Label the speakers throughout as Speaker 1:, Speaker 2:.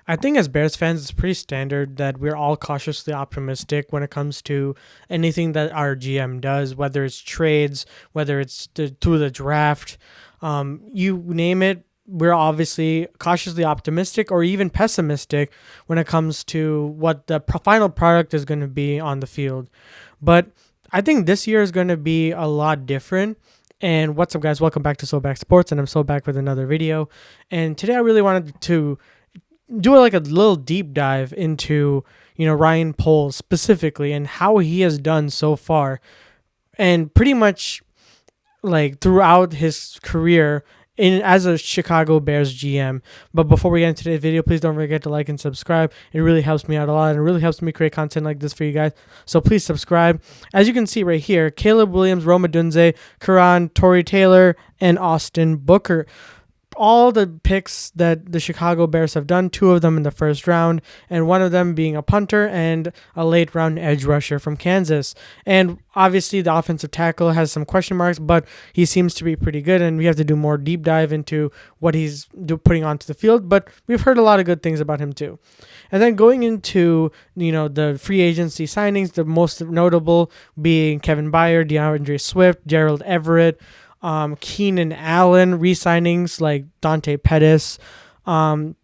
Speaker 1: I think as Bears fans, it's pretty standard that we're all cautiously optimistic when it comes to anything that our GM does, whether it's trades, whether it's through the draft, you name it. We're obviously cautiously optimistic or even pessimistic when it comes to what the final product is going to be on the field. But I think this year is going to be a lot different. And what's up, guys? Welcome back to So Back Sports, and I'm so back with another video. And today I really wanted to do like a little deep dive into Ryan Poles specifically and how he has done so far, and pretty much like throughout his career in as a Chicago Bears GM. But before we get into today's video, please don't forget to like and subscribe. It really helps me out a lot, and it really helps me create content like this for you guys. So please subscribe. As you can see right here, Caleb Williams, Rome Odunze, Karan, Torrey Taylor, and Austin Booker. All the picks that the Chicago Bears have done, two of them in the first round, and one of them being a punter and a late round edge rusher from Kansas. And obviously the offensive tackle has some question marks, but he seems to be pretty good, and we have to do more deep dive into what he's putting onto the field, but we've heard a lot of good things about him too. And then going into the free agency signings, the most notable being Kevin Byard, DeAndre Swift, Gerald Everett, Keenan Allen re-signings like Dante Pettis, and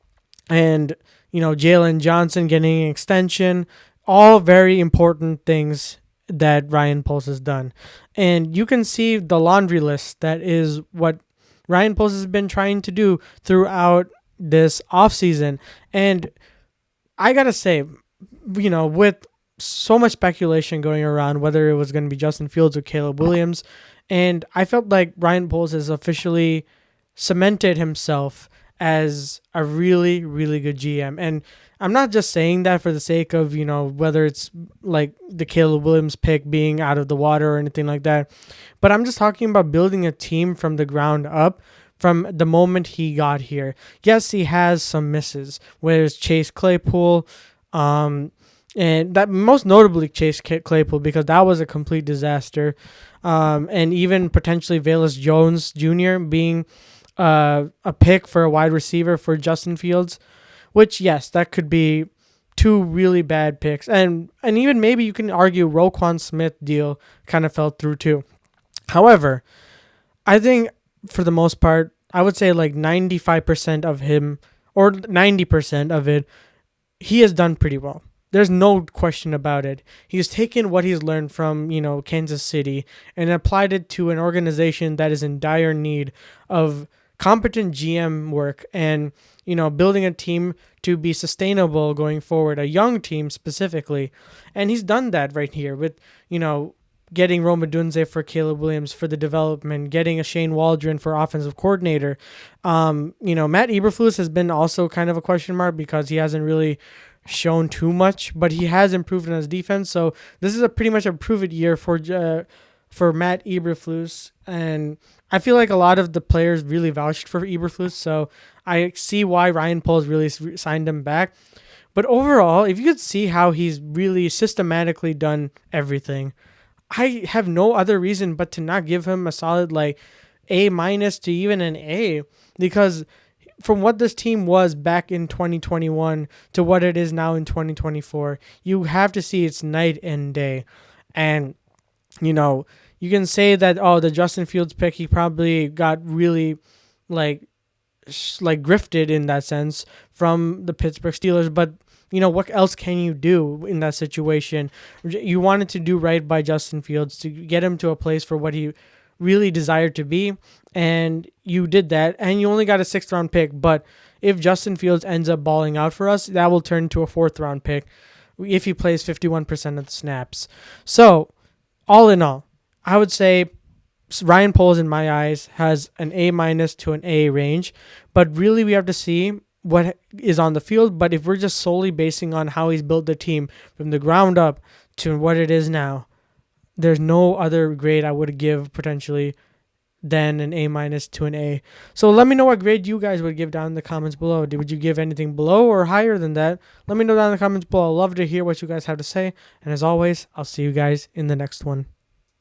Speaker 1: Jalen Johnson getting an extension, all very important things that Ryan Poles has done. And you can see the laundry list that is what Ryan Poles has been trying to do throughout this offseason. And I gotta say, with so much speculation going around whether it was going to be Justin Fields or Caleb Williams, and I felt like Ryan Poles has officially cemented himself as a really, really good GM. And I'm not just saying that for the sake of, whether it's like the Caleb Williams pick being out of the water or anything like that, but I'm just talking about building a team from the ground up from the moment he got here. Yes, he has some misses, whether it's Chase Claypool, and that most notably Chase Claypool, because that was a complete disaster. And even potentially Velus Jones Jr. being a pick for a wide receiver for Justin Fields, which, yes, that could be two really bad picks. And even maybe you can argue Roquan Smith deal kind of fell through too. However, I think for the most part, I would say like 95% of him or 90% of it, he has done pretty well. There's no question about it. He's taken what he's learned from, Kansas City and applied it to an organization that is in dire need of competent GM work and, building a team to be sustainable going forward, a young team specifically. And he's done that right here with, getting Rome Odunze for Caleb Williams for the development, getting a Shane Waldron for offensive coordinator. Matt Eberflus has been also kind of a question mark because he hasn't really shown too much, but he has improved in his defense. So this is a pretty much a proven year for Matt Eberflus, and I feel like a lot of the players really vouched for Eberflus. So I see why Ryan Poles really signed him back. But overall, if you could see how he's really systematically done everything, I have no other reason but to not give him a solid like A- to even an A, because from what this team was back in 2021 to what it is now in 2024, you have to see it's night and day. And, you can say that, the Justin Fields pick, he probably got really like grifted in that sense from the Pittsburgh Steelers. But, what else can you do in that situation? You wanted to do right by Justin Fields to get him to a place for what he really desired to be, and you did that, and you only got a 6th round pick. But if Justin Fields ends up balling out for us, that will turn into a 4th round pick if he plays 51% of the snaps. So all in all, I would say Ryan Poles in my eyes has an A- to an A range, but really we have to see what is on the field. But if we're just solely basing on how he's built the team from the ground up to what it is now, there's no other grade I would give potentially than an A- to an A. So let me know what grade you guys would give down in the comments below. Would you give anything below or higher than that? Let me know down in the comments below. I'd love to hear what you guys have to say. And as always, I'll see you guys in the next one.